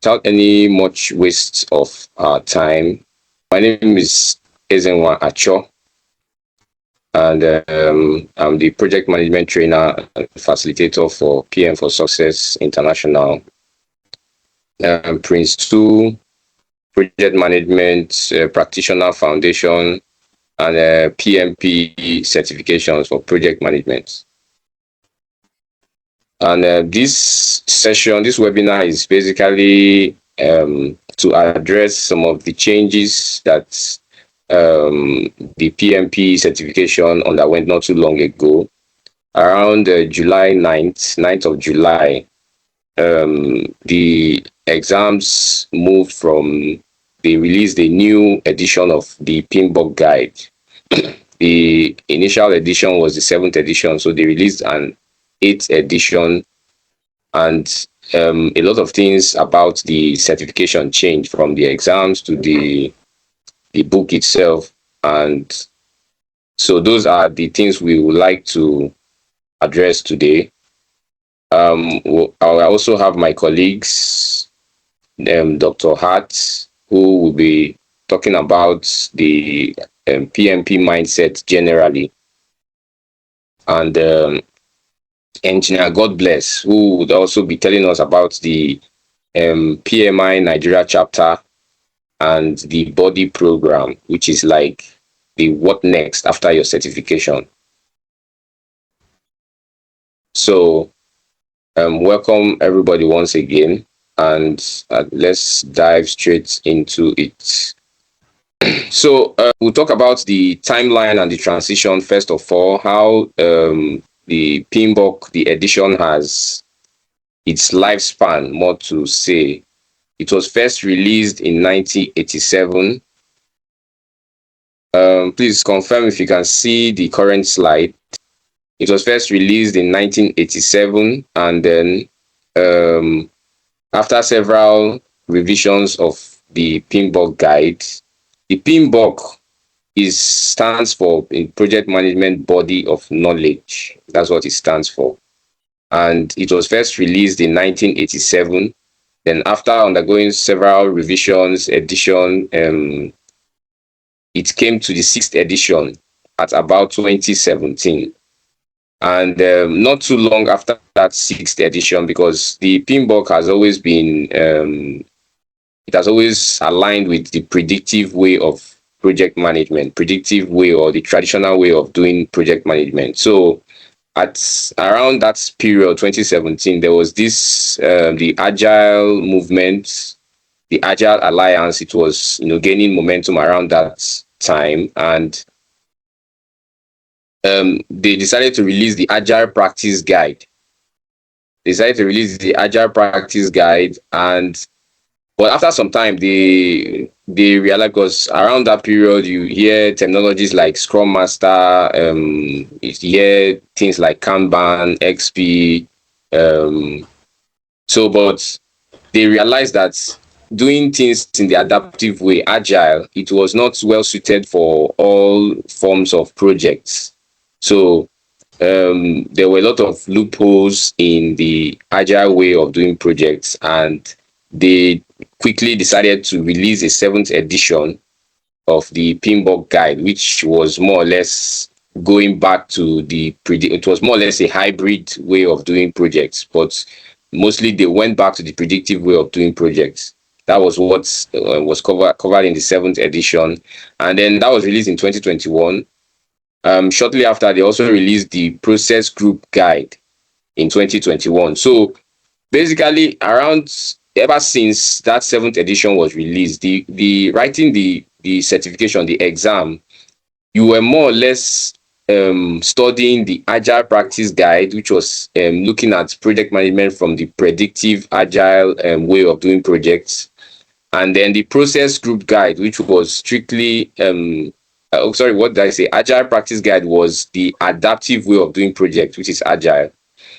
without any much waste of our time, my name is Ezenwa Acho, and I'm the project management trainer and facilitator for PM4Success International Prince 2 Project Management Practitioner Foundation and PMP certifications for project management. And this webinar is basically to address some of the changes that the PMP certification underwent not too long ago. Around July 9th of July, the exams moved from, they released a new edition of the PMBOK Guide. The initial edition was the 7th edition, so they released an 8th edition, and a lot of things about the certification changed from the exams to the book itself. And so those are the things we would like to address today. I also have my colleagues, Dr. Hart, who will be talking about the PMP mindset generally, and Engineer God Bless, who would also be telling us about the PMI Nigeria chapter and the body program, which is like the what next after your certification. So welcome everybody once again, and let's dive straight into it. So we'll talk about the timeline and the transition first of all, how the PMBOK, the edition, has its lifespan, more to say. It was first released in 1987. Please confirm if you can see the current slide. It was first released in 1987, and then after several revisions of the PMBOK guide, the PMBOK stands for Project Management Body of Knowledge. That's what it stands for. And it was first released in 1987. Then after undergoing several revisions, edition, it came to the 6th edition at about 2017. And not too long after that 6th edition, because the PMBOK has always been, it has always aligned with the predictive way of project management, predictive way, or the traditional way of doing project management. So at around that period, 2017, there was this, the Agile movement, the Agile Alliance. It was, gaining momentum around that time, and they decided to release the Agile Practice Guide. And but after some time, they realized, because around that period you hear terminologies like Scrum Master, you hear things like Kanban, XP. But they realized that doing things in the adaptive way, Agile, it was not well suited for all forms of projects. So there were a lot of loopholes in the Agile way of doing projects, and they quickly decided to release a 7th edition of the PMBOK Guide, which was more or less going back to it was more or less a hybrid way of doing projects, but mostly they went back to the predictive way of doing projects. That was what was covered in the 7th edition, and then that was released in 2021. Shortly after, they also released the Process Group Guide in 2021. So basically, ever since that 7th edition was released, the writing the certification, the exam, you were more or less studying the Agile Practice Guide, which was looking at project management from the predictive Agile way of doing projects, and then the Process Group Guide, which was strictly Agile Practice Guide was the adaptive way of doing projects, which is Agile.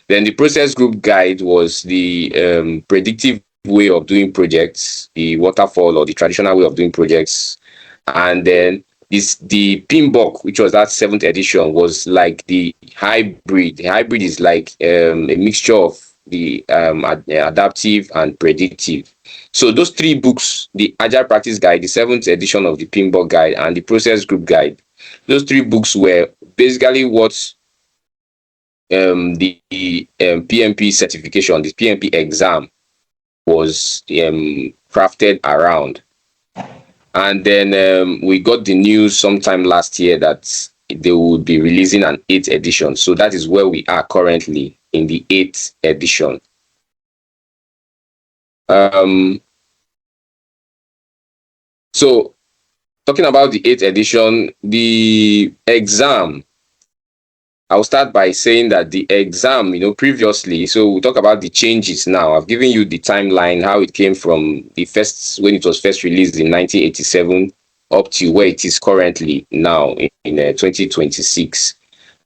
Then the Process Group Guide was the predictive way of doing projects, the waterfall or the traditional way of doing projects. And then the PMBOK, which was that 7th edition, was like the hybrid. The hybrid is like a mixture of the adaptive, and predictive. So those 3 books, the Agile Practice Guide, the 7th edition of the PMBOK Guide, and the Process Group Guide, those 3 books were basically what the PMP certification, the PMP exam, was crafted around. And then we got the news sometime last year that they would be releasing an 8th edition. So that is where we are currently, in the 8th edition. So talking about the 8th edition, the exam, I'll start by saying that the exam, previously, so we'll talk about the changes now. I've given you the timeline, how it came from when it was first released in 1987 up to where it is currently now in 2026.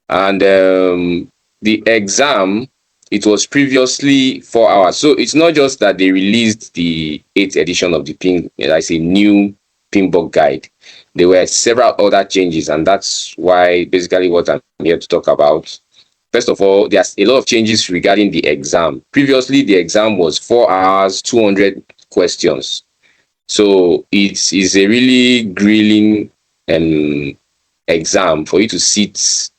And the exam, it was previously 4 hours. So it's not just that they released the 8th edition of the new PMBOK Guide. There were several other changes, and that's why basically what I'm here to talk about. First of all, there's a lot of changes regarding the exam. Previously, the exam was 4 hours, 200 questions. So it's a really grilling exam for you to sit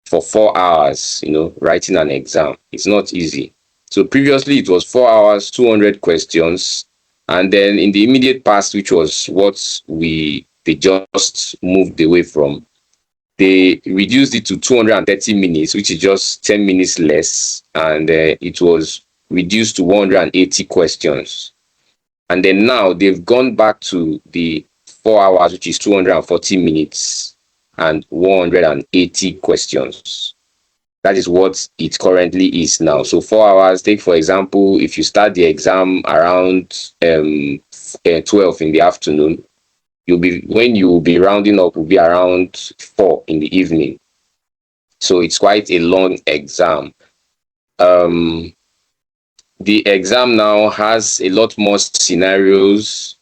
for 4 hours, writing an exam. It's not easy. So previously, it was 4 hours, 200 questions. And then in the immediate past, which was what they just moved away from, they reduced it to 230 minutes, which is just 10 minutes less. And it was reduced to 180 questions. And then now they've gone back to the 4 hours, which is 240 minutes and 180 questions. That is what it currently is now. So 4 hours, take for example, if you start the exam around 12 in the afternoon, when you will be rounding up will be around 4 in the evening. So it's quite a long exam. The exam now has a lot more scenarios.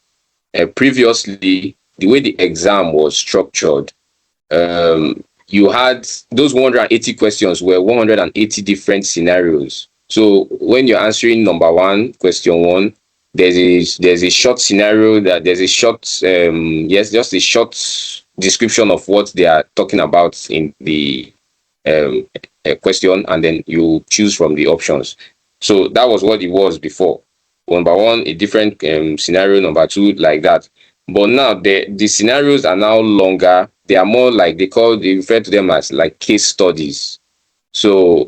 Previously, the way the exam was structured, you had those 180 questions were 180 different scenarios. So when you're answering number 1, question 1, there's a short scenario, that there's a short just a short description of what they are talking about in the question, and then you choose from the options. So that was what it was before. Number 1, a different scenario, number 2, like that. But now the scenarios are now longer. They are more like they refer to them as like case studies. So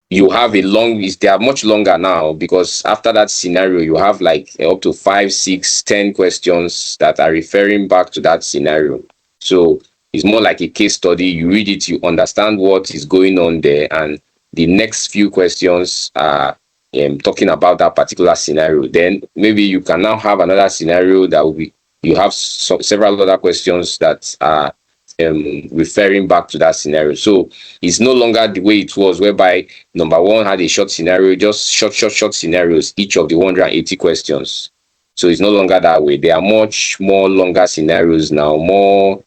you have they are much longer now, because after that scenario, you have like up to 5, 6, 10 questions that are referring back to that scenario. So it's more like a case study. You read it, you understand what is going on there, and the next few questions are talking about that particular scenario. Then maybe you can now have another scenario that will be, you have several other questions that are referring back to that scenario. So it's no longer the way it was, whereby number 1 had a short scenario, just short scenarios, each of the 180 questions. So it's no longer that way. There are much more longer scenarios now, more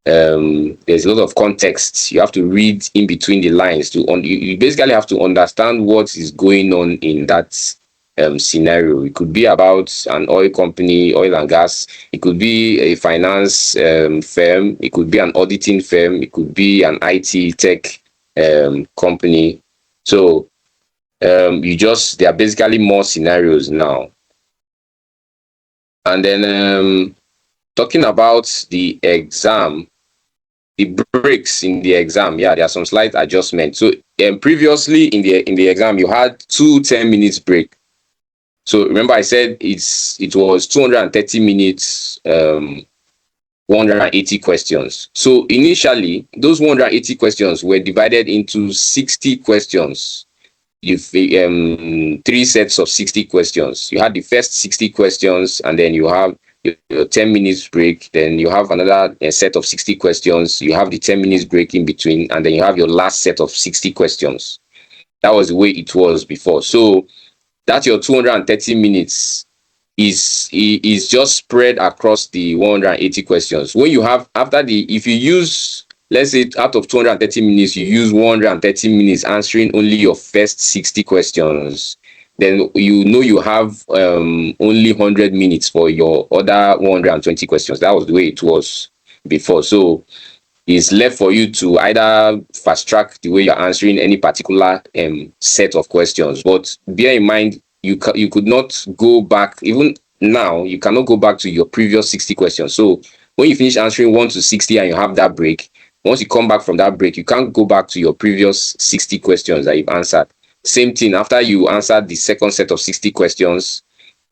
there's a lot of context. You have to read in between the lines you basically have to understand what is going on in that scenario. It could be about an oil company, oil and gas. It could be a finance firm. It could be an auditing firm. It could be an IT tech company. So there are basically more scenarios now. And then talking about the exam, the breaks in the exam, there are some slight adjustments. So previously in the exam, you had 2 10-minute break. So remember I said it was 230 minutes, 180 questions. So initially, those 180 questions were divided into 60 questions. You've 3 sets of 60 questions. You had the first 60 questions, and then you have your 10 minutes break. Then you have another set of 60 questions. You have the 10 minutes break in between, and then you have your last set of 60 questions. That was the way it was before. So that your 230 minutes is just spread across the 180 questions. When you have, if you use let's say out of 230 minutes, you use 130 minutes answering only your first 60 questions, then you have only 100 minutes for your other 120 questions. That was the way it was before. So it's left for you to either fast track the way you're answering any particular set of questions. But bear in mind, you could not go back. Even now, you cannot go back to your previous 60 questions. So when you finish answering 1 to 60 and you have that break, once you come back from that break, you can't go back to your previous 60 questions that you've answered. Same thing, after you answered the second set of 60 questions,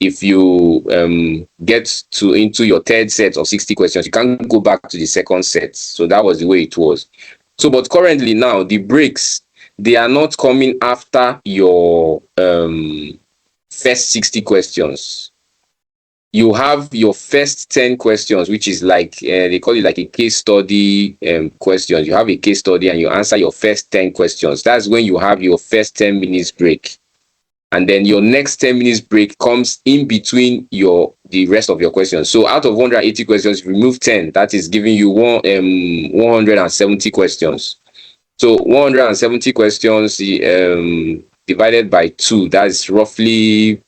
if you get into your third set of 60 questions, you can't go back to the second set. So that was the way it was. So, but currently now, the breaks, they are not coming after your first 60 questions. You have your first 10 questions, which is like, they call it like a case study questions. You have a case study and you answer your first 10 questions. That's when you have your first 10 minutes break. And then your next 10 minutes break comes in between the rest of your questions. So out of 180 questions, remove 10. That is giving you 170 questions. So 170 questions divided by 2, that's roughly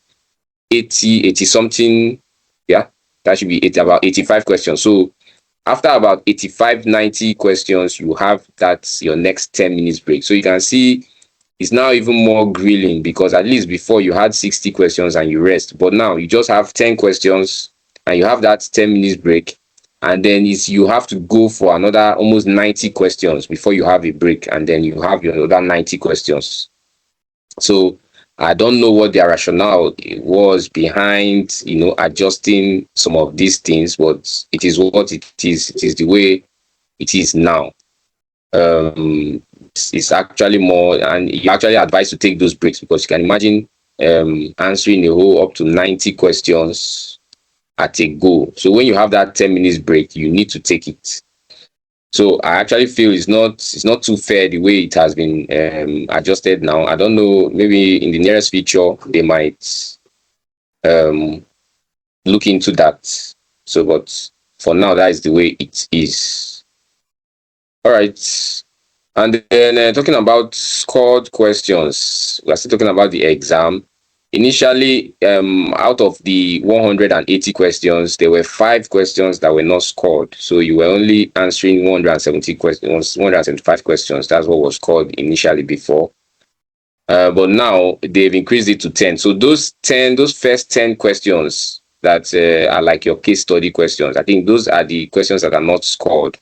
80 something. Yeah, that should be about 85 questions. So after about 85, 90 questions, you have that's your next 10 minutes break. So you can see it's now even more grilling, because at least before you had 60 questions and you rest, but now you just have 10 questions and you have that 10 minutes break, and then you have to go for another almost 90 questions before you have a break, and then you have your other 90 questions. So I don't know what their rationale was behind adjusting some of these things, but it is what it is. It is the way it is now. It's actually more, and you actually advise to take those breaks, because you can imagine answering a whole up to 90 questions at a go. So when you have that 10 minutes break, you need to take it. So I actually feel it's not too fair the way it has been adjusted now. I don't know, maybe in the nearest future they might look into that. So, but for now, that is the way it is. All right. And then talking about scored questions, we're still talking about the exam. Initially, out of the 180 questions, there were 5 questions that were not scored. So you were only answering 170 questions, 175 questions. That's what was scored initially before. But now they've increased it to 10. So those first 10 questions that are like your case study questions, I think those are the questions that are not scored.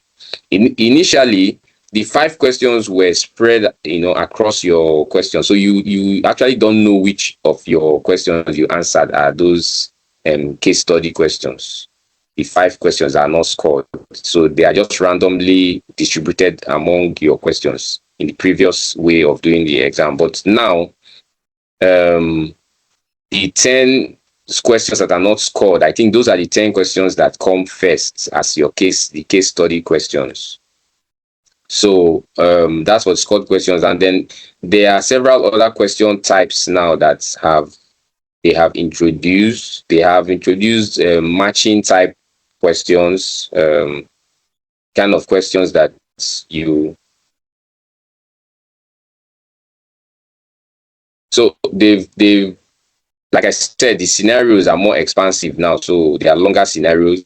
Initially, the 5 questions were spread, across your questions. So you actually don't know which of your questions you answered are those case study questions. The 5 questions are not scored. So they are just randomly distributed among your questions in the previous way of doing the exam. But now, the 10 questions that are not scored, I think those are the 10 questions that come first as the case study questions. So that's what scored questions. And then there are several other question types now that they have introduced matching type questions, kind of questions that they've like I said, the scenarios are more expansive now, so they are longer scenarios.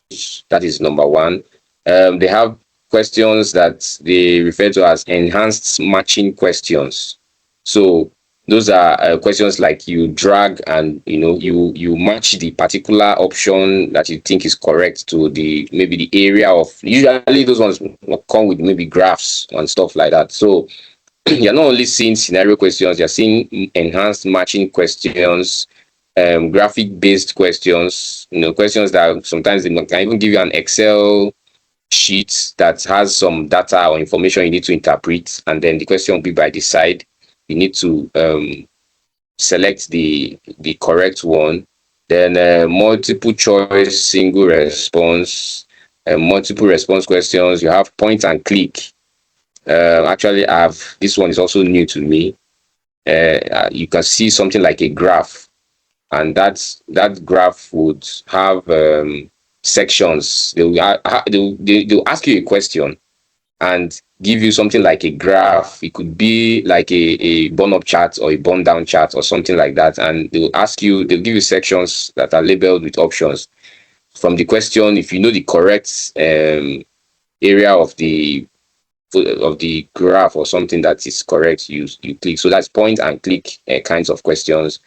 That is number one. They have questions that they refer to as enhanced matching questions. So those are questions like you drag and you match the particular option that you think is correct to maybe the area of. Usually those ones come with maybe graphs and stuff like that. So you're not only seeing scenario questions, you're seeing enhanced matching questions, graphic based questions, questions that sometimes they can even give you an Excel sheet that has some data or information you need to interpret, and then the question will be by the side. You need to select the correct one. Then multiple choice, single response, multiple response questions. You have point and click. Actually, this one is also new to me. You can see something like a graph, and that graph would have sections. They'll ask you a question, and give you something like a graph. It could be like a burn up chart or a burn down chart or something like that. And they'll give you sections that are labeled with options. From the question, if you know the correct area of the graph or something that is correct, you click. So that's point and click kinds of questions,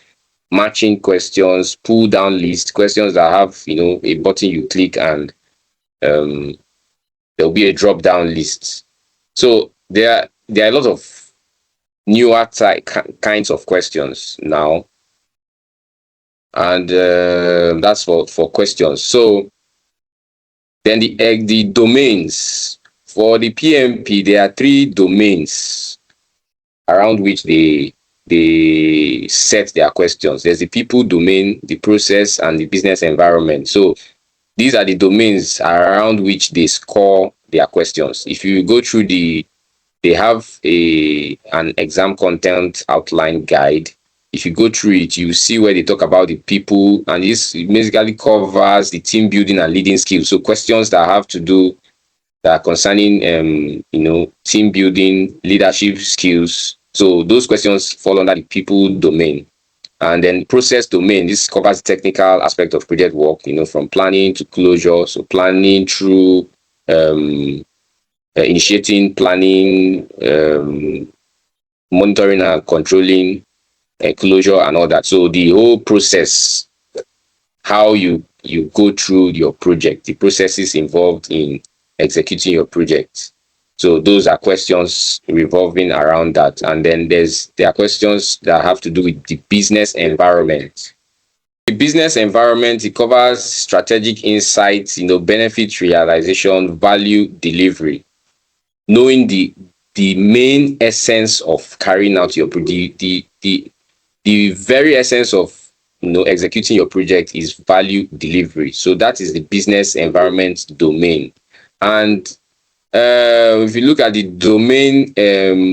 matching questions, pull down list questions that have a button you click, and um, there'll be a drop down list. So there are a lot of newer kinds of questions now, and that's for questions. So then the domains for the PMP, there are 3 domains around which they set their questions. There's the people domain, the process, and the business environment. So these are the domains around which they score their questions. If you go through they have an exam content outline guide. If you go through it, you see where they talk about the people, and this basically covers the team building and leading skills. So questions that have to do that are concerning team building, leadership skills. So those questions fall under the people domain. And then process domain, this covers the technical aspect of project work, from planning to closure. So planning through initiating, planning, monitoring and controlling, closure and all that. So the whole process, how you go through your project, the processes involved in executing your project. So those are questions revolving around that. And then there are questions that have to do with the business environment. The business environment, it covers strategic insights, benefit realization, value delivery, knowing the main essence of carrying out your the very essence of executing your project is value delivery. So that is the business environment domain. And if you look at the domain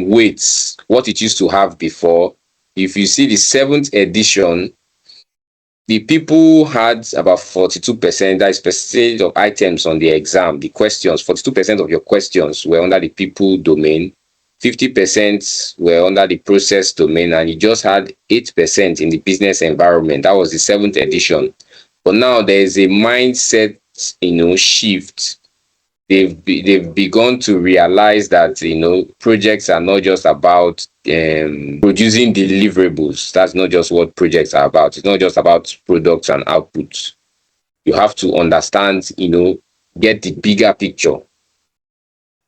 weights, what it used to have before, if you see the 7th edition, the people had about 42%, that is percentage of items on the exam, the questions, 42% of your questions were under the people domain, 50% were under the process domain, and you just had 8% in the business environment. That was the 7th edition. But now there is a mindset, shift. They've begun to realize that projects are not just about producing deliverables. That's not just what projects are about. It's not just about products and outputs. You have to understand, get the bigger picture.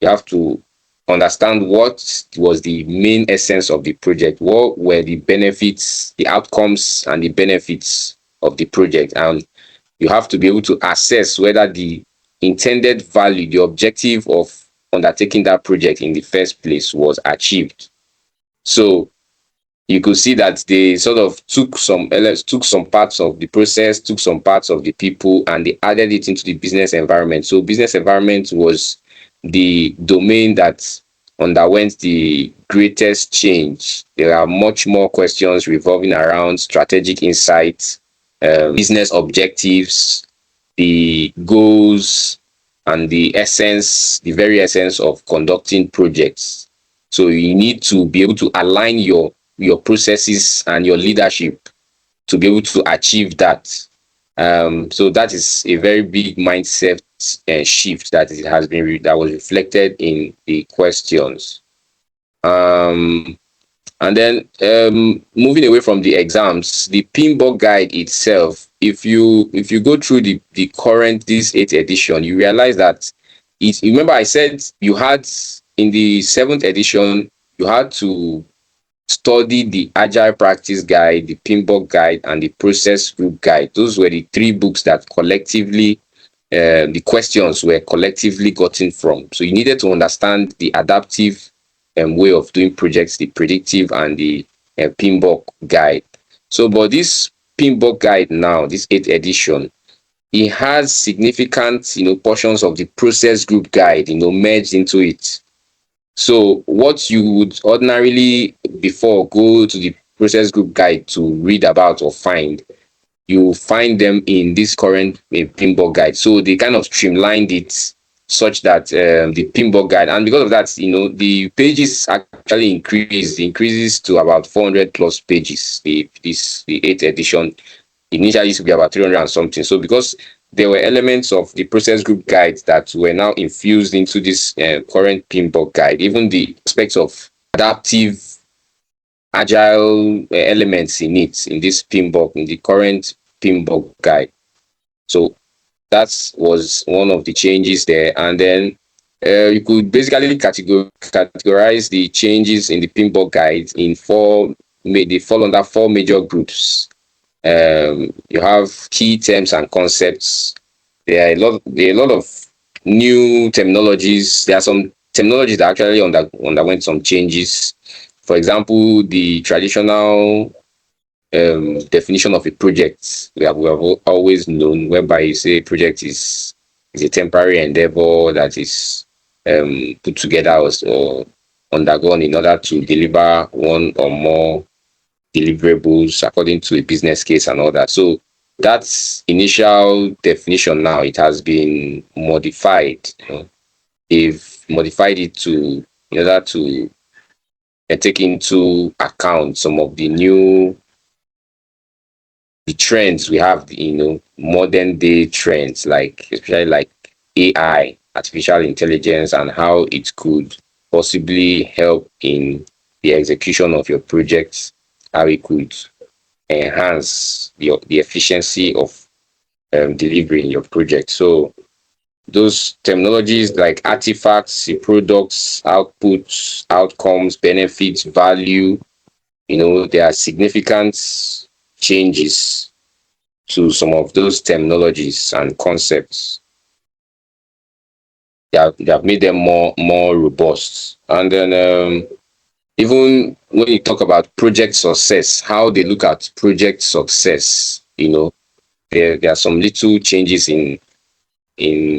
You have to understand what was the main essence of the project, what were the benefits, the outcomes and the benefits of the project, and you have to be able to assess whether the intended value, the objective of undertaking that project in the first place was achieved. So you could see that they sort of took some parts of the process, took some parts of the people, and they added it into the business environment. So business environment was the domain that underwent the greatest change. There are much more questions revolving around strategic insights, business objectives, the goals, and the very essence of conducting projects. So you need to be able to align your processes and your leadership to be able to achieve that. So that is a very big mindset shift that was reflected in the questions. And then moving away from the exams, the PMBOK Guide itself, if you go through the current this 8th edition, you realize that remember I said you had in the 7th edition, you had to study the Agile Practice Guide, the PMBOK Guide, and the Process Group Guide. Those were the 3 books that collectively the questions were collectively gotten from. So you needed to understand the adaptive way of doing projects, the predictive, and the PMBOK Guide. So, but this PMBOK Guide now, this 8th edition, it has significant, portions of the Process Group Guide, merged into it. So what you would ordinarily before go to the Process Group Guide to read about or find, you find them in this current PMBOK Guide. So they kind of streamlined it such that the PMBOK guide, and because of that, the pages actually increases to about 400 plus pages. The 8th edition initially used to be about 300 and something. So because there were elements of the process group guides that were now infused into this current PMBOK guide, even the aspects of adaptive agile elements in it, in this PMBOK, in the current PMBOK guide. So that was one of the changes there. And then you could basically categorize the changes in the PMBOK guide in they fall under 4 major groups. You have key terms and concepts. There are a lot of new terminologies. There are some terminologies that actually underwent some changes. For example, the traditional definition of a project we have always known, whereby you say a project is a temporary endeavor that is put together or undergone in order to deliver one or more deliverables according to a business case and all that. So that initial definition now, it has been modified. They've modified it to in order to take into account some of the trends we have, modern day trends, like especially like AI, artificial intelligence, and how it could possibly help in the execution of your projects, how it could enhance the efficiency of delivering your project. So those terminologies like artifacts, products, outputs, outcomes, benefits, value, there are significant changes to some of those terminologies and concepts. They have made them more robust. And then even when you talk about project success, how they look at project success, there are some little changes in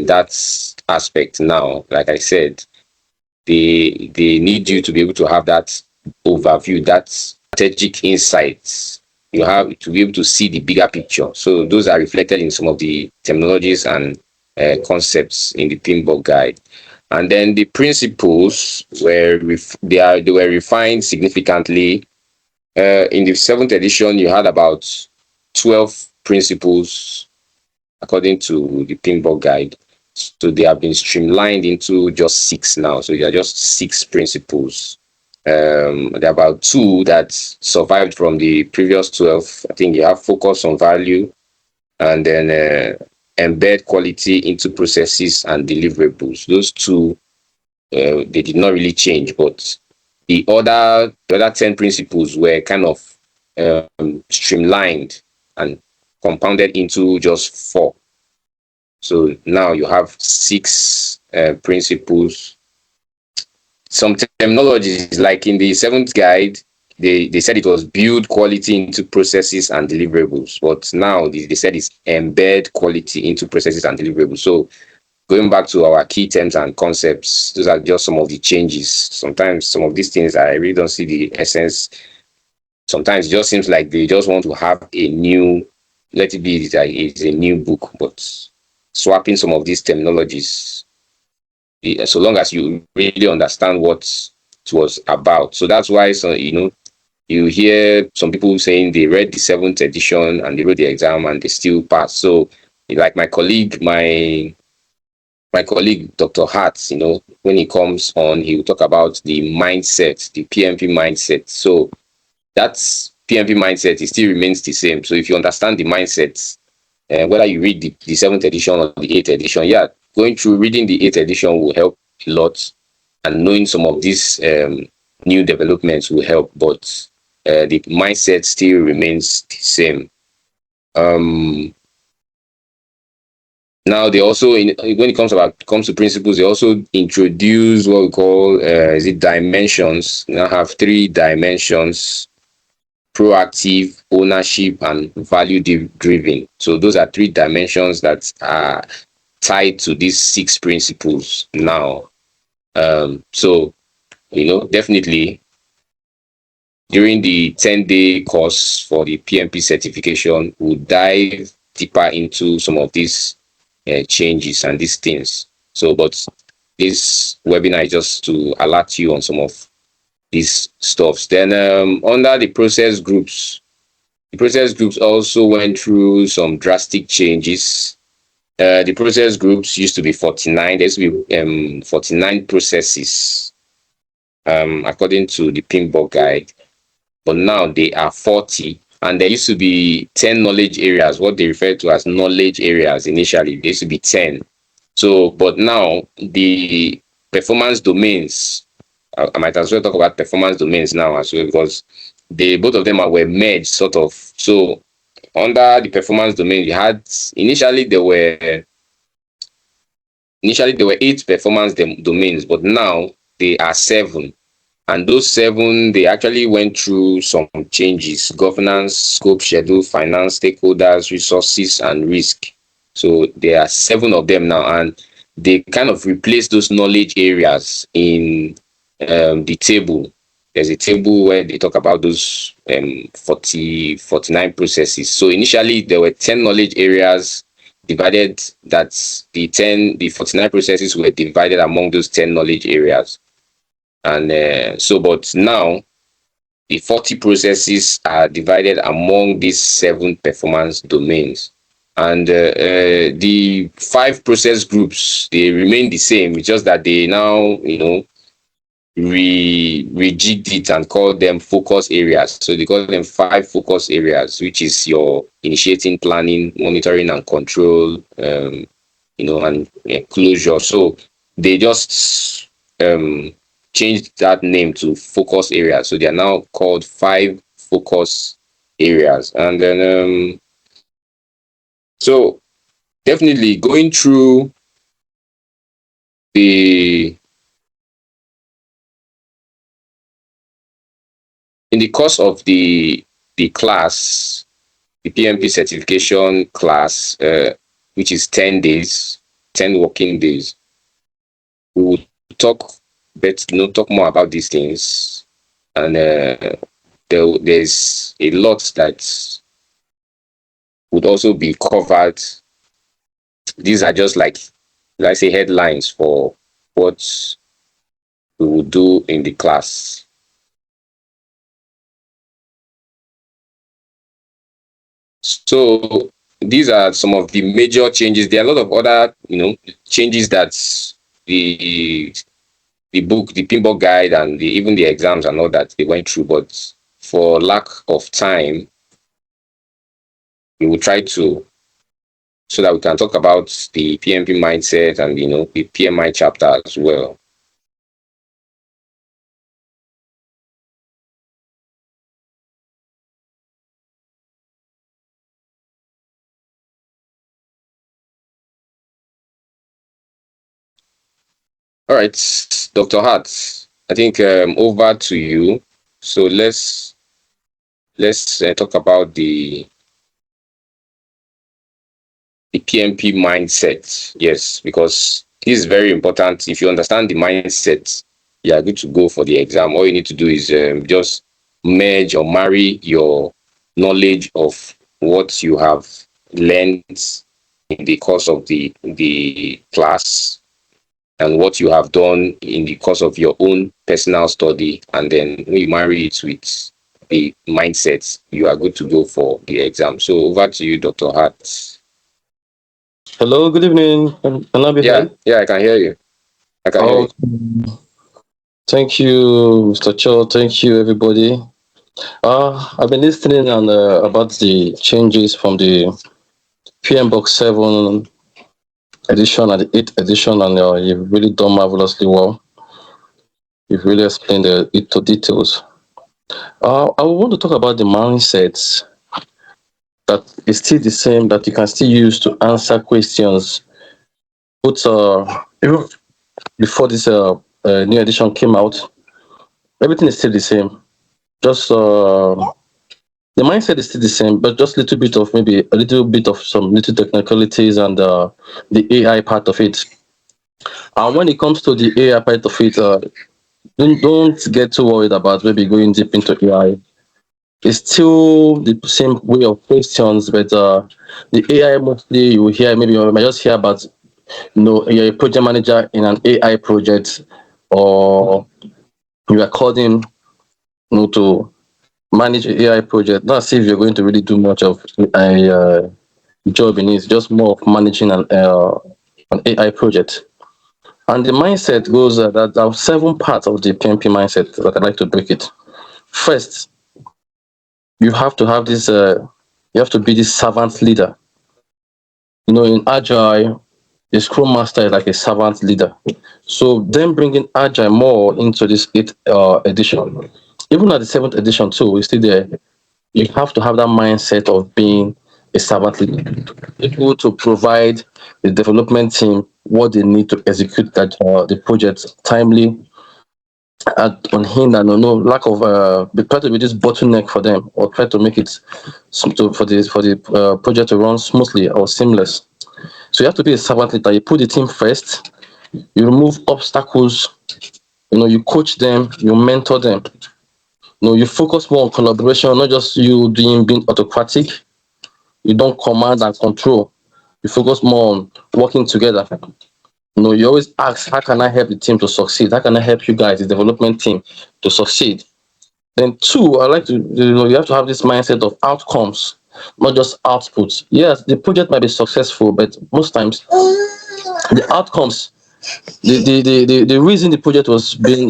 that aspect now. Like I said, they need you to be able to have that overview, that strategic insights. You have to be able to see the bigger picture. So those are reflected in some of the terminologies and concepts in the PMBOK guide. And then the principles were refined significantly. In the 7th edition, you had about 12 principles according to the PMBOK guide. So they have been streamlined into just 6 now. So they are just 6 principles. There are about 2 that survived from the previous 12. I think you have focus on value, and then embed quality into processes and deliverables. Those 2, they did not really change, but the other 10 principles were kind of streamlined and compounded into just 4. So now you have 6 principles. Some terminologies, like in the 7th guide, they said it was build quality into processes and deliverables, but now they said it's embed quality into processes and deliverables. So going back to our key terms and concepts, those are just some of the changes. Sometimes some of these things, I really don't see the essence. Sometimes it just seems like they just want to have a new, let it be like it's a new book, but swapping some of these terminologies, so long as you really understand what it was about. So that's why, you hear some people saying they read the 7th edition and they wrote the exam and they still passed. So like my colleague, Dr. Hart, when he comes on, he will talk about the mindset, the PMP mindset. So that's PMP mindset, it still remains the same. So if you understand the mindset, whether you read the 7th edition or the 8th edition, going through reading the 8th edition will help a lot, and knowing some of these new developments will help, but the mindset still remains the same. Now they also, when it comes to principles, they also introduce what we call dimensions. We now have 3 dimensions: proactive, ownership, and value driven. So those are 3 dimensions that are tied to these 6 principles now. So definitely during the 10-day course for the PMP certification, we'll dive deeper into some of these changes and these things. So, but this webinar is just to alert you on some of these stuffs. Then under the process groups, the process groups also went through some drastic changes. The process groups used to be 49. There used to be 49 processes according to the PMBOK guide, but now they are 40. And there used to be 10 knowledge areas, what they refer to as knowledge areas initially. There used to be 10. So, but now the performance domains, I might as well talk about performance domains now as well, because both of them were merged sort of. So under the performance domain, you had initially there were 8 performance domains, but now they are 7. And those 7, they actually went through some changes: governance, scope, schedule, finance, stakeholders, resources, and risk. So there are 7 of them now, and they kind of replace those knowledge areas in the table. There's a table where they talk about those 49 processes. So initially there were 10 knowledge areas divided, the 49 processes were divided among those 10 knowledge areas. And but now the 40 processes are divided among these 7 performance domains. And the 5 process groups, they remain the same. It's just that they now, rejigged it and call them focus areas. So they call them 5 focus areas, which is your initiating, planning, monitoring, and control, and closure. So they just changed that name to focus areas. So they are now called 5 focus areas. And then so definitely going through in the course of the class, the PMP certification class, which is 10 days, 10 working days, we will talk more about these things. And there's a lot that would also be covered. These are just like I say, headlines for what we will do in the class. So these are some of the major changes. There are a lot of other, changes that the book, the PMBOK guide, and even the exams and all that they went through. But for lack of time, we will try to, so that we can talk about the PMP mindset and the PMI chapter as well. All right, Dr. Hart, I think over to you. So let's talk about the PMP mindset. Yes, because this is very important. If you understand the mindset, you are good to go for the exam. All you need to do is just merge or marry your knowledge of what you have learned in the course of the class and what you have done in the course of your own personal study, and then when you marry it with the mindset, you are good to go for the exam. So over to you, Dr. Hart. Hello, good evening. Can I be heard? Yeah, I can hear you. Thank you, Mr. Cho. Thank you, everybody. I've been listening and about the changes from the PMBOK 7 edition and the 8th edition, and you've really done marvelously well. You've really explained it to details. I want to talk about the mindset that is still the same, that you can still use to answer questions. But even before this new edition came out, everything is still the same. Just the mindset is still the same, but just a little bit of some little technicalities and the AI part of it. And when it comes to the AI part of it, don't get too worried about maybe going deep into AI. It's still the same way of questions, but the AI mostly you hear, maybe you might just hear about You're a project manager in an AI project, or you are called in, to manage an AI project. Not as if you're going to really do much of a job in it. It's just more of managing an AI project. And the mindset goes that there are 7 parts of the PMP mindset that I'd like to break it. First, you have to have this. You have to be this servant leader. In Agile, the Scrum Master is like a servant leader. So then bringing Agile more into this 8th edition, even at the 7th edition too, we still there. You have to have that mindset of being a servant leader, able to provide the development team what they need to execute that the project timely, unhindered, no lack of try to reduce bottleneck for them, or try to make it for the project to run smoothly or seamless. So you have to be a servant leader. You put the team first. You remove obstacles. You coach them. You mentor them. You focus more on collaboration, not just you being autocratic. You don't command and control. You focus more on working together. You always ask, how can I help the team to succeed? How can I help you guys, the development team, to succeed? Then 2, I like to, you have to have this mindset of outcomes, not just outputs. Yes, the project might be successful, but most times the outcomes, the reason the project was being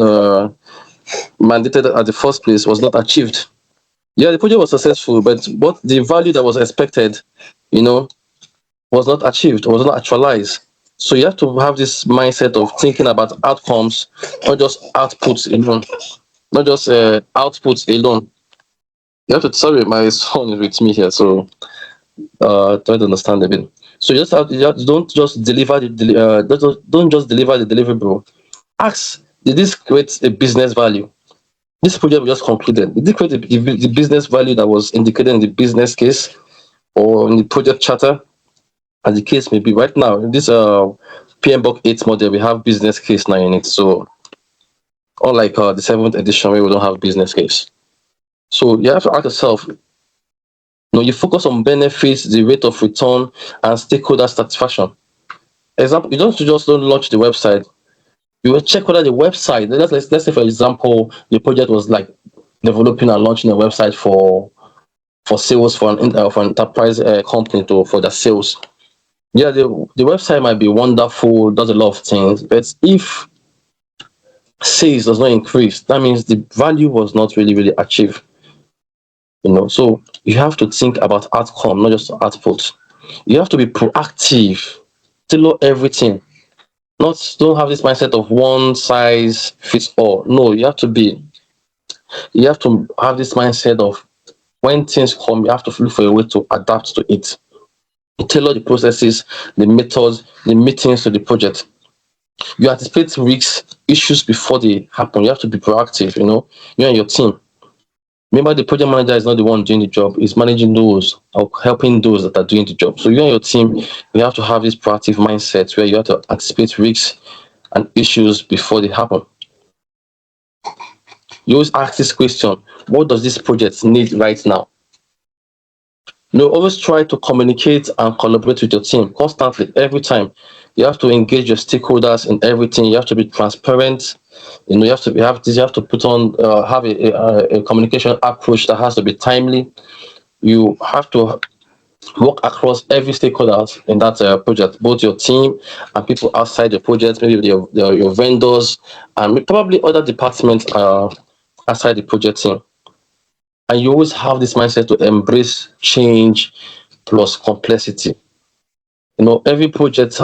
mandated at the first place was not achieved. Yeah, the project was successful, but what the value that was expected, was not achieved, was not actualized. So you have to have this mindset of thinking about outcomes, not just outputs alone. Not just outputs alone. You have to, sorry, my son is with me here, so try to understand a bit. So don't just deliver don't just deliver the deliverable. Ask, did this create a business value? This project we just concluded, did it create the business value that was indicated in the business case or in the project charter? As the case may be, right now in this PMBOK 8 model, we have business case now in it. So unlike the 7th edition where we don't have business case. So you have to ask yourself, you focus on benefits, the rate of return, and stakeholder satisfaction. Example, you don't launch the website. You will check whether the website, let's say for example, the project was like developing and launching a website for sales for an enterprise company for their sales. Yeah, the website might be wonderful, does a lot of things, but if sales does not increase, that means the value was not really achieved. So you have to think about outcome, not just output. You have to be proactive, tailor everything. Don't have this mindset of one size fits all. No, you have to have this mindset of when things come, you have to look for a way to adapt to it. Tailor the processes, the methods, the meetings to the project. You anticipate risks, issues before they happen. You have to be proactive, you and your team. Remember, the project manager is not the one doing the job, he's managing those or helping those that are doing the job. So you and your team, you have to have this proactive mindset where you have to anticipate risks and issues before they happen. You always ask this question, what does this project need right now? Always try to communicate and collaborate with your team constantly, every time. You have to engage your stakeholders in everything. You have to be transparent. You have to put on have a communication approach that has to be timely. You have to work across every stakeholder in that project, both your team and people outside the project, maybe your vendors and probably other departments outside the project team. And you always have this mindset to embrace change plus complexity. Every project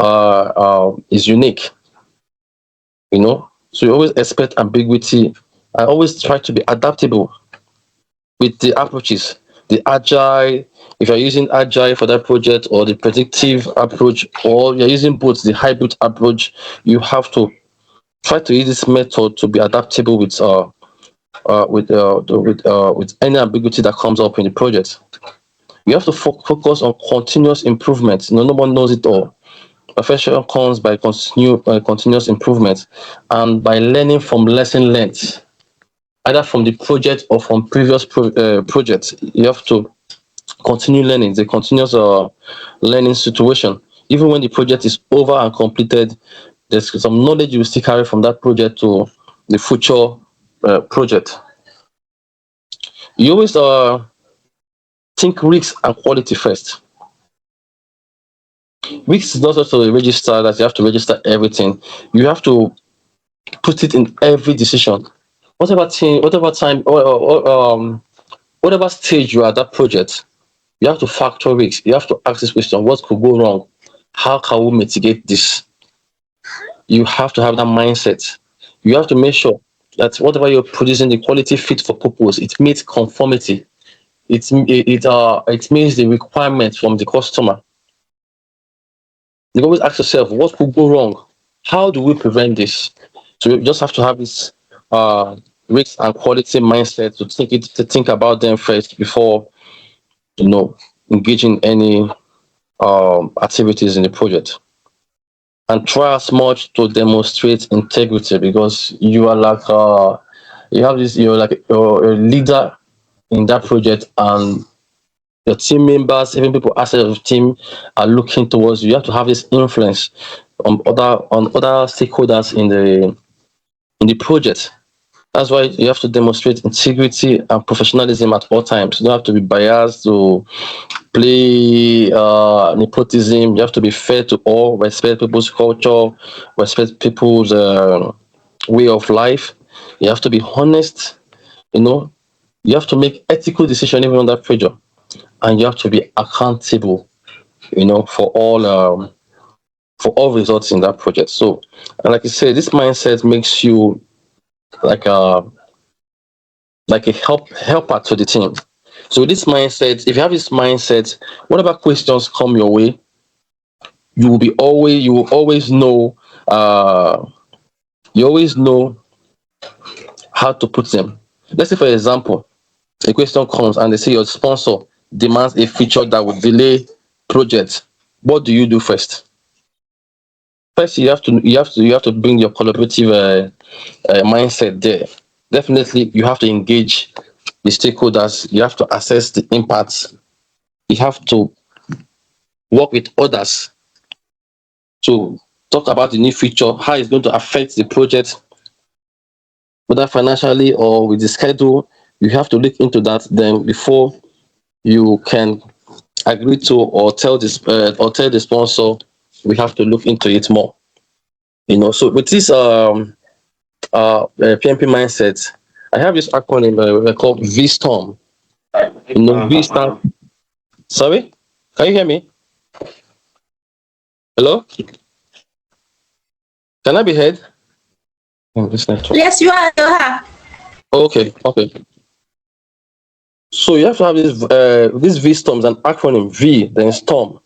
is unique. So you always expect ambiguity. I always try to be adaptable with the approaches, the agile. If you're using agile for that project, or the predictive approach, or you're using both the hybrid approach, you have to try to use this method to be adaptable with any ambiguity that comes up in the project. You have to focus on continuous improvement. No one knows it all. Perfection comes by continuous improvement and by learning from lesson learned, either from the project or from previous projects. You have to continue learning. It's a continuous learning situation. Even when the project is over and completed, there's some knowledge you will still carry from that project to the future project. You always think risks and quality first. Risks is not just a register that you have to register everything. You have to put it in every decision. Whatever thing, whatever time, whatever stage you are at that project, you have to factor risks. You have to ask this question: what could go wrong? How can we mitigate this? You have to have that mindset. You have to make sure that whatever you're producing, the quality fit for purpose. It meets conformity. It meets the requirement from the customer. You always ask yourself, what could go wrong? How do we prevent this? So you just have to have this risk and quality mindset to think about them first before engaging any activities in the project. And try as much to demonstrate integrity, because you are like you're like a leader in that project, and your team members, even people outside of the team, are looking towards you. You have to have this influence on other stakeholders in the project. That's why you have to demonstrate integrity and professionalism at all times. You don't have to be biased to play nepotism. You have to be fair to all, respect people's culture, respect people's way of life. You have to be honest. You have to make ethical decisions even under pressure, and you have to be accountable. For all results in that project. So, and like you said, this mindset makes you like a helper to the team. So this mindset, if you have this mindset, whatever questions come your way, you will always know you always know how to put them. Let's say, for example, a question comes and they say your sponsor demands a feature that will delay project. What do you do first? First, you have to bring your collaborative mindset there. Definitely, you have to engage the stakeholders. You have to assess the impacts. You have to work with others to talk about the new feature, how it's going to affect the project, whether financially or with the schedule. You have to look into that then before you can agree to or tell the sponsor we have to look into it more. So with this PMP mindset, I have this acronym called VStorm. V stand. Sorry, can you hear me? Hello, can I be heard? This network. Yes, you are. Okay. So you have to have this VStorm is an acronym. V, then storm.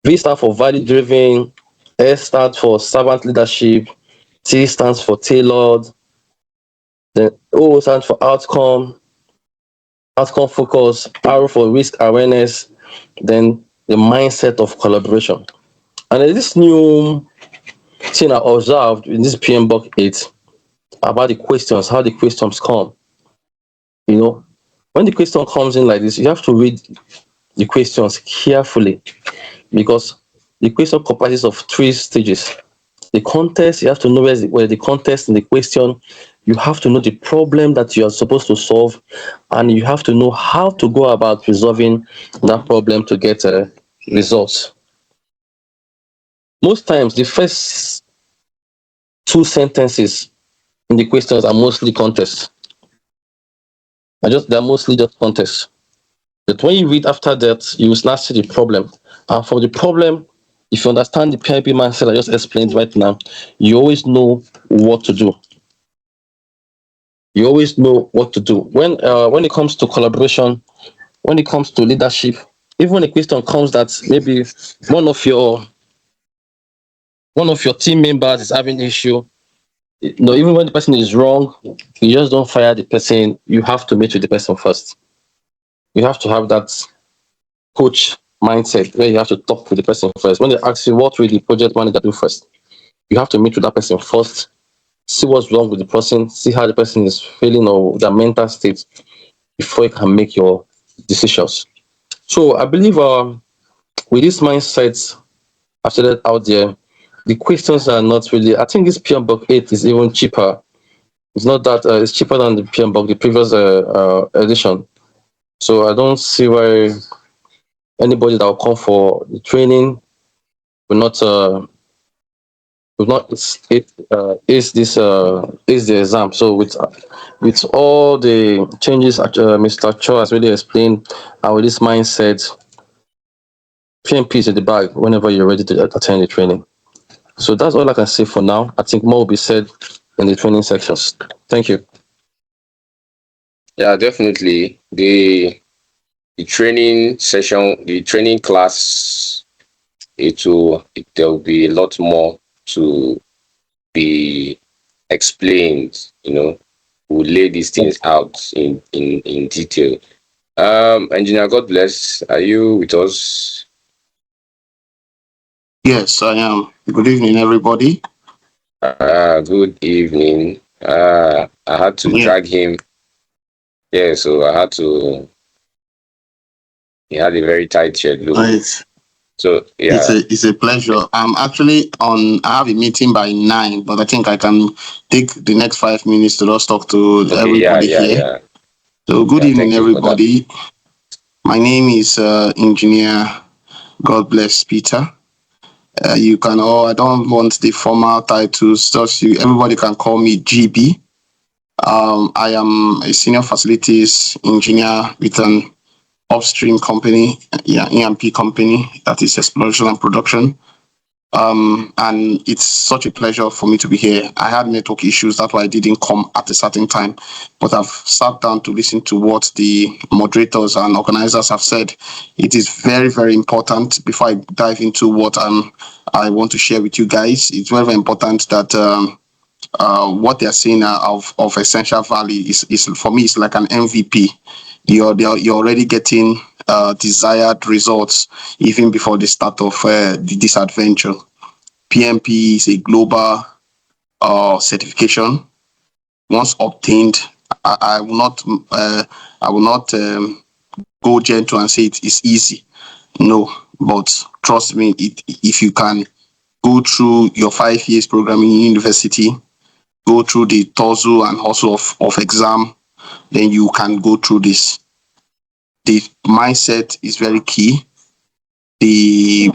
V stands for value driven. S stands for servant leadership. T stands for tailored. Then O stands for outcome focus. R for risk awareness. Then the mindset of collaboration. And there's this new thing I observed in this PMBOK 8 about the questions, how the questions come. When the question comes in like this, you have to read the questions carefully, because the question comprises of 3 stages. The context, you have to know where the context in the question. You have to know the problem that you are supposed to solve, and you have to know how to go about resolving that problem to get results. Most times, the first 2 sentences in the questions are mostly context. They're mostly just context. But when you read after that, you will start see the problem. And from the problem, if you understand the PMP mindset I just explained right now, you always know what to do. You always know what to do. When it comes to collaboration, when it comes to leadership, even when a question comes that maybe one of your team members is having issue, even when the person is wrong, you just don't fire the person. You have to meet with the person first. You have to have that coach mindset where you have to talk with the person first. When they ask you what will the project manager do first, you have to meet with that person first, see what's wrong with the person, see how the person is feeling or their mental state before you can make your decisions. So I believe with this mindset, I've said out there. The questions are not really. I think this PMBOK 8 is even cheaper. It's not that it's cheaper than the PMBOK, the previous edition. So I don't see why anybody that will come for the training will not is the exam. So with all the changes Mr. Cho has really explained, and with this mindset, PMP is in the bag whenever you're ready to attend the training. So that's all I can say for now. I think more will be said in the training sections. Thank you. Yeah, definitely. The training session, the training class, there'll be a lot more to be explained. We'll lay these things out in detail. Engineer, God bless. Are you with us? Yes, I am. Good evening, everybody. Good evening. I had to Yeah. drag him. Yeah, so I had to. He had a very tight schedule. It's So yeah, it's a pleasure. I'm actually on. I have a meeting by 9, but I think I can take the next 5 minutes to just talk to okay, everybody here. yeah. So good Yeah, evening, thank you for that. everybody. My name is Engineer. God bless Peter. You can all. I don't want the formal titles. Just you. Everybody can call me GB. I am a senior facilities engineer with an upstream company, EMP company, that is exploration and production. And it's such a pleasure for me to be here. I had network issues, that's why I didn't come at a certain time, but I've sat down to listen to what the moderators and organizers have said. It is very, very important. Before I dive into what I want to share with you guys, it's very, very important that what they're saying of essential value is for me, it's like an MVP. You're already getting desired results even before the start of this adventure. PMP is a global certification. Once obtained, I will not go gentle and say it is easy. No, but trust me, if you can go through your 5 years programming in university, go through the tussle and hustle of exam, then you can go through this. The mindset is very key. The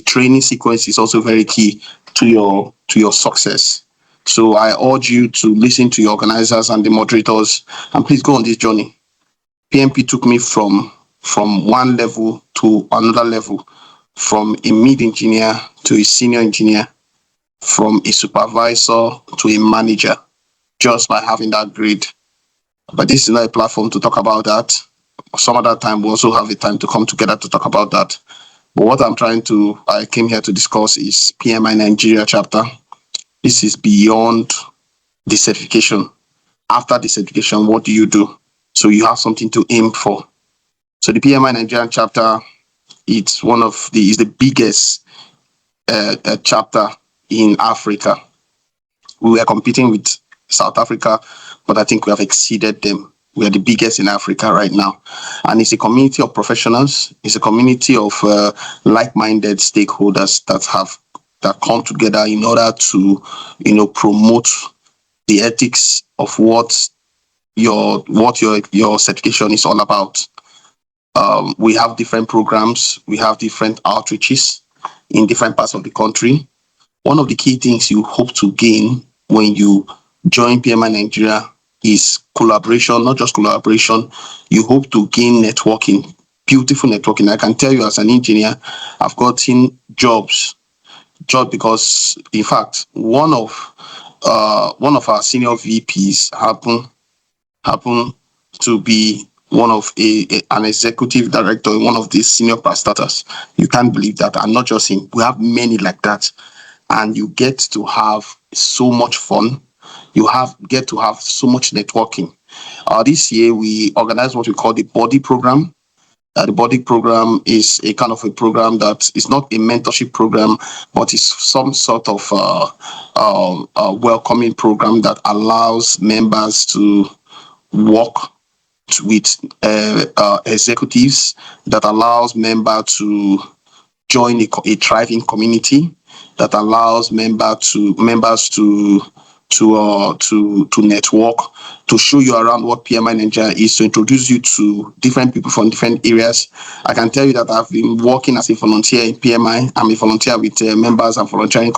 training sequence is also very key to your success. So I urge you to listen to your organizers and the moderators, and please go on this journey. PMP took me from one level to another level, from a mid engineer to a senior engineer, from a supervisor to a manager, just by having that grade. But this is not a platform to talk about that. Some other time we also have a time to come together to talk about that. But what I came here to discuss is PMI Nigeria chapter. This is beyond the certification. After the certification, what do you do? So you have something to aim for. So the PMI Nigerian chapter, is the biggest chapter in Africa. We were competing with South Africa, but I think we have exceeded them. We are the biggest in Africa right now. And it's a community of professionals. It's a community of like-minded stakeholders that come together in order to, promote the ethics of what your certification is all about. We have different programs. We have different outreaches in different parts of the country. One of the key things you hope to gain when you join PMI Nigeria is collaboration, not just collaboration. You hope to gain networking, beautiful networking. I can tell you as an engineer, I've gotten jobs just because, in fact, one of our senior VPs happen to be one of an executive director in one of these senior parastatals. You can't believe that. And not just him, we have many like that. And you get to have so much fun. You get to have so much networking. This year, we organized what we call the Body Program. The Body Program is a kind of a program that is not a mentorship program, but it's some sort of welcoming program that allows members to work with executives, that allows members to join a thriving community that allows members to network, to show you around what PMI Nigeria is, to introduce you to different people from different areas. I can tell you that I've been working as a volunteer in PMI. I'm a volunteer with members and volunteering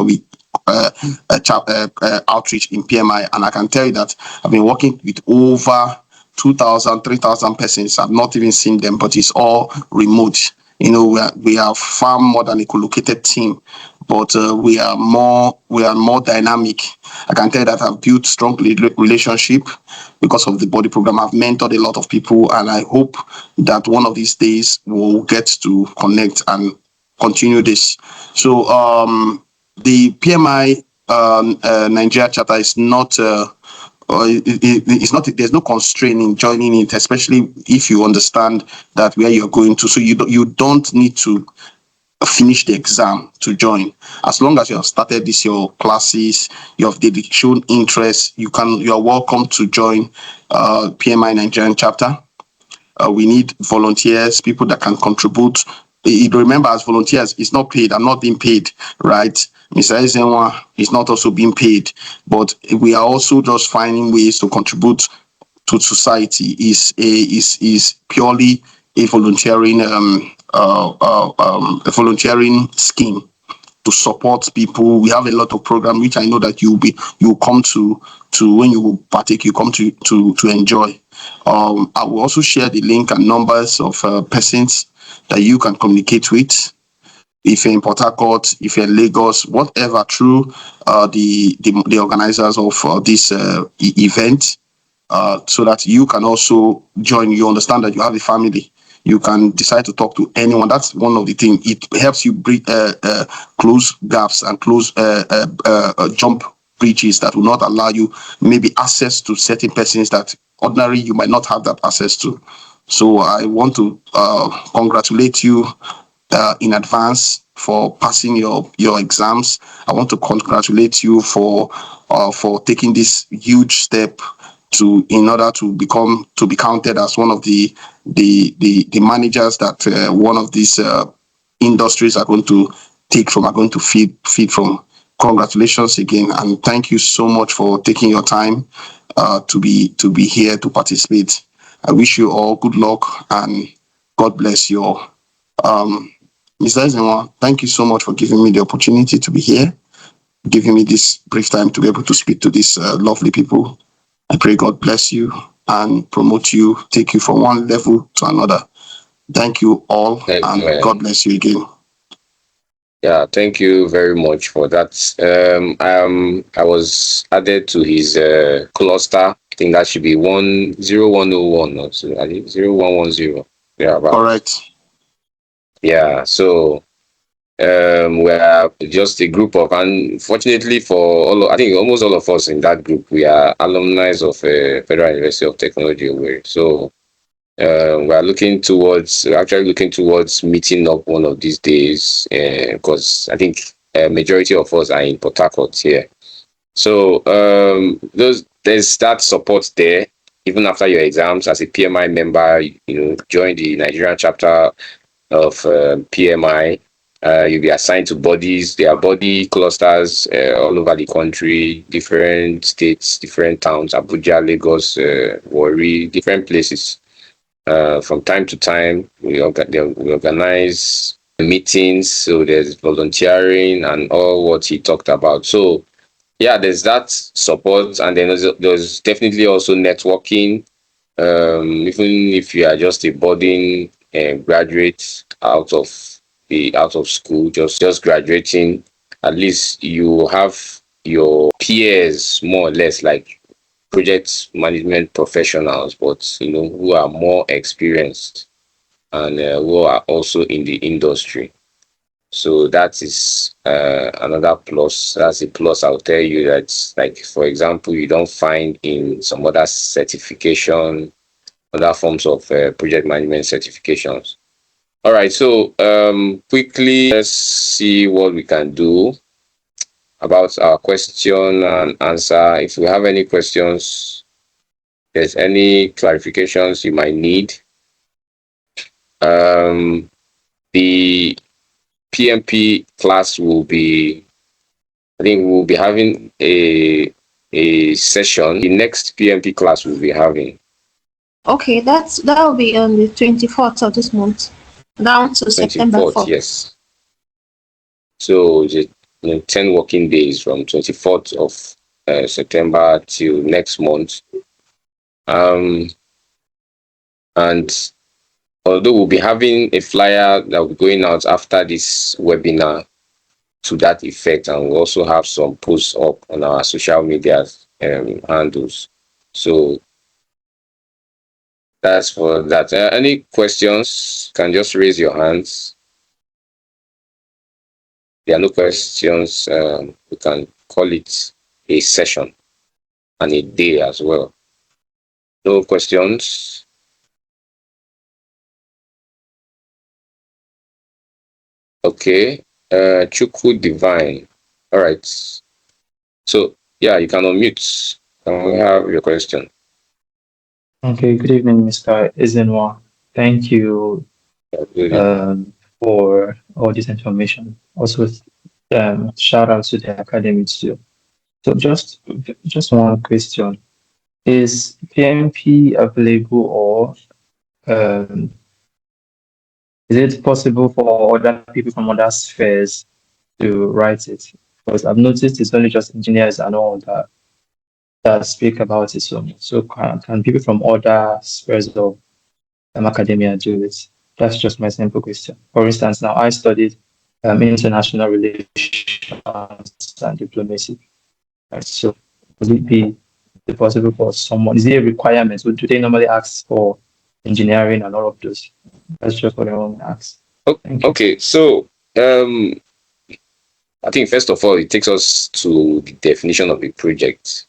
outreach in PMI, and I can tell you that I've been working with over 2,000, 3,000 persons. I've not even seen them, but it's all remote. We are far more than a co-located team, but we are more dynamic. I can tell you that I've built strong relationship because of the body program. I've mentored a lot of people, and I hope that one of these days we'll get to connect and continue this. So the PMI Nigeria chapter is not it's not, there's no constraint in joining it, especially if you understand that where you're going to. So you don't need to finish the exam to join. As long as you have started your classes, you have shown interest, you are welcome to join PMI Nigerian chapter. We need volunteers, people that can contribute. Remember, as volunteers, it's not paid. I'm not being paid, right? Mr. Ezenwa is not also being paid, but we are also just finding ways to contribute to society. Is purely a volunteering scheme to support people. We have a lot of programs which I know that you come to when you partake, you come to enjoy. I will also share the link and numbers of persons that you can communicate with. If you're in Port Harcourt, if you're in Lagos, whatever, through the organizers of this event, so that you can also join. You understand that you have a family. You can decide to talk to anyone. That's one of the things. It helps you close gaps and close jump breaches that will not allow you maybe access to certain persons that ordinarily you might not have that access to. So I want to congratulate you in advance for passing your exams. I want to congratulate you for taking this huge step in order to be counted as one of the managers that one of these industries are going to feed from. Congratulations again, and thank you so much for taking your time to be here to participate. I wish you all good luck and God bless you all. Mr. Ezenwa, thank you so much for giving me the opportunity to be here, giving me this brief time to be able to speak to these lovely people. I pray God bless you and promote you, take you from one level to another. Thank you all, and God bless you again. Yeah, thank you very much for that. I was added to his cluster. I think that should be 10101 or so. I think 0110. Yeah, correct. Yeah, so we are just a group of, unfortunately for I think almost all of us in that group, we are alumni of Federal University of Technology Owerri. So we're actually looking towards meeting up one of these days, because I think a majority of us are in Port Harcourt here. So there's that support there. Even after your exams, as a PMI member, join the Nigerian chapter of PMI. You'll be assigned to bodies. There are body clusters all over the country, different states, different towns, Abuja, Lagos, Warri, different places. From time to time, we organize meetings. So there's volunteering and all what he talked about. So yeah, there's that support, and then there's definitely also networking. Even if you are just a budding graduate out of school, just graduating, at least you have your peers more or less like project management professionals, but who are more experienced and who are also in the industry. So that is another plus. That's a plus. I'll tell you that, like, for example, you don't find in some other certification, other forms of project management certifications. All right, so quickly, let's see what we can do about our question and answer. If you have any questions, there's any clarifications you might need. The PMP class will be, I think we'll be having a session. The next PMP class we'll be having. Okay, that will be on the 24th of this month, down to September 4th. Yes. So the 10 working days from 24th of September till next month. And although we'll be having a flyer that will be going out after this webinar to that effect, and we'll also have some posts up on our social media handles. So that's for that. Any questions? Can just raise your hands. There are no questions. We can call it a session and a day as well. No questions. Okay. Chukwu Divine. All right. So yeah, you can unmute. Can we have your question? Okay, good evening, Mr. Izenwa. Thank you for all this information. Also, shout out to the academy too. So just one question. Is PMP available, or is it possible for other people from other spheres to write it? Because I've noticed it's only just engineers and all that speak about it so much. So can people from other spheres of academia do it? That's just my simple question. For instance, now I studied international relations and diplomacy. Right? So would it be possible for someone? Is it a requirement? So do they normally ask for engineering and all of those? That's just what I want to ask. Okay, so I think first of all, it takes us to the definition of a project.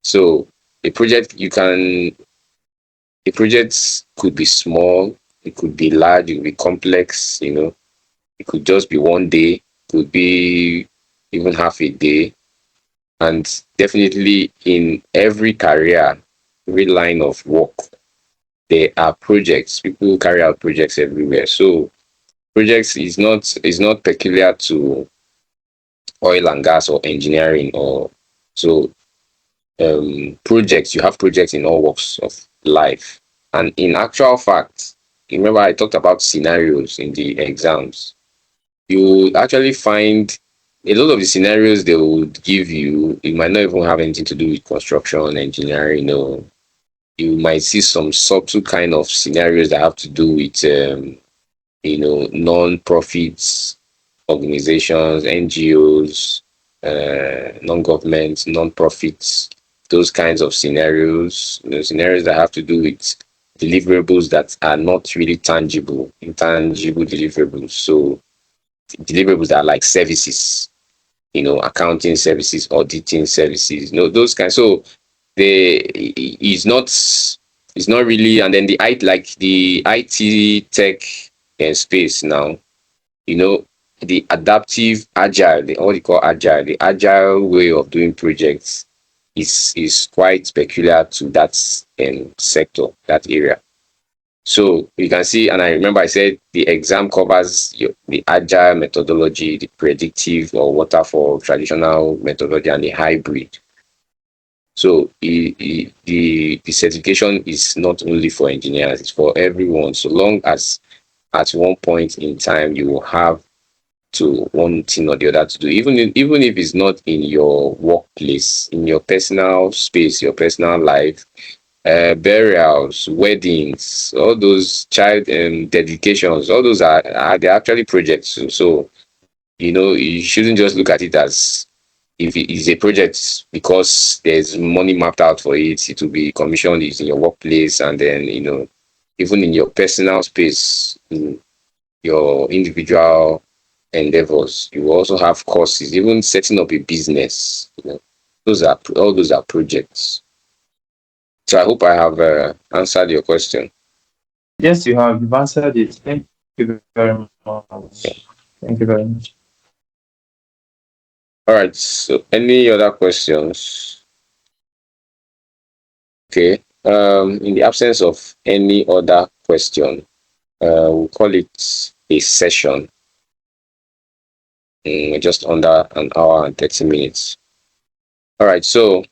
So a project could be small, it could be large, it could be complex, it could just be one day, could be even half a day. And definitely in every career, every line of work, there are projects. People carry out projects everywhere. So projects is not peculiar to oil and gas or engineering or so. Projects, you have projects in all walks of life. And in actual fact, remember I talked about scenarios in the exams. You actually find a lot of the scenarios they would give you, it might not even have anything to do with construction, engineering. You might see some subtle kind of scenarios that have to do with non-profits, organizations, NGOs, non-government, non-profits, those kinds of scenarios, scenarios that have to do with deliverables that are not really tangible, intangible deliverables. So deliverables that are like services, accounting services, auditing services, those kinds. So it's not really, and then the IT tech space now, the adaptive agile, what you call agile, the agile way of doing projects is quite peculiar to that sector, that area. So you can see, and I remember I said the exam covers the agile methodology, the predictive or waterfall traditional methodology, and the hybrid. So the certification is not only for engineers, it's for everyone. So long as at one point in time you will have to one thing or the other to do, even if it's not in your workplace, in your personal space, your personal life, burials, weddings, all those child dedications, all those they're actually projects. So you shouldn't just look at it as if it is a project because there's money mapped out for it. It will be commissioned in your workplace, and then even in your personal space, in your individual endeavors, you also have courses, even setting up a business. All those are projects. So I hope I have answered your question. Yes, you have. You've answered it. Thank you very much. Yeah. Thank you very much. All right. So any other questions? Okay. In the absence of any other question, we'll call it a session. just under an hour and 30 minutes. All right, so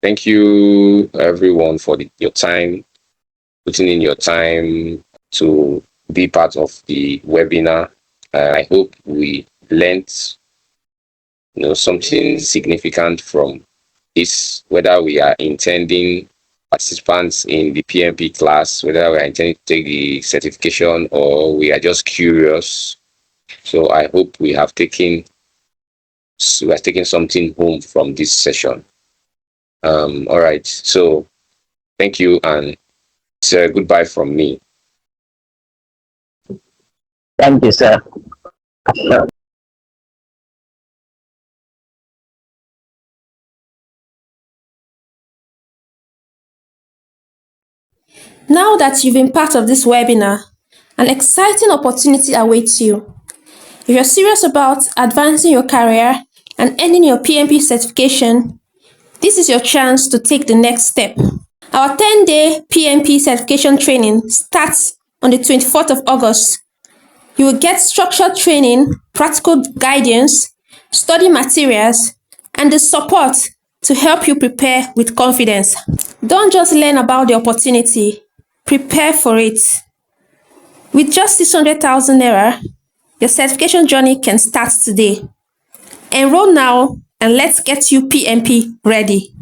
thank you everyone for your time, putting in your time to be part of the webinar. I hope we learned something significant from this, whether we are intending participants in the PMP class, whether we are intending to take the certification or we are just curious. So I hope we have taken something home from this session. All right, so thank you, and it's a goodbye from me. Thank you, sir. Now that you've been part of this webinar, an exciting opportunity awaits you. If you're serious about advancing your career and earning your PMP certification, this is your chance to take the next step. Our 10-day PMP certification training starts on the 24th of August. You will get structured training, practical guidance, study materials, and the support to help you prepare with confidence. Don't just learn about the opportunity, prepare for it. With just 600,000 naira, your certification journey can start today. Enroll now and let's get you PMP ready.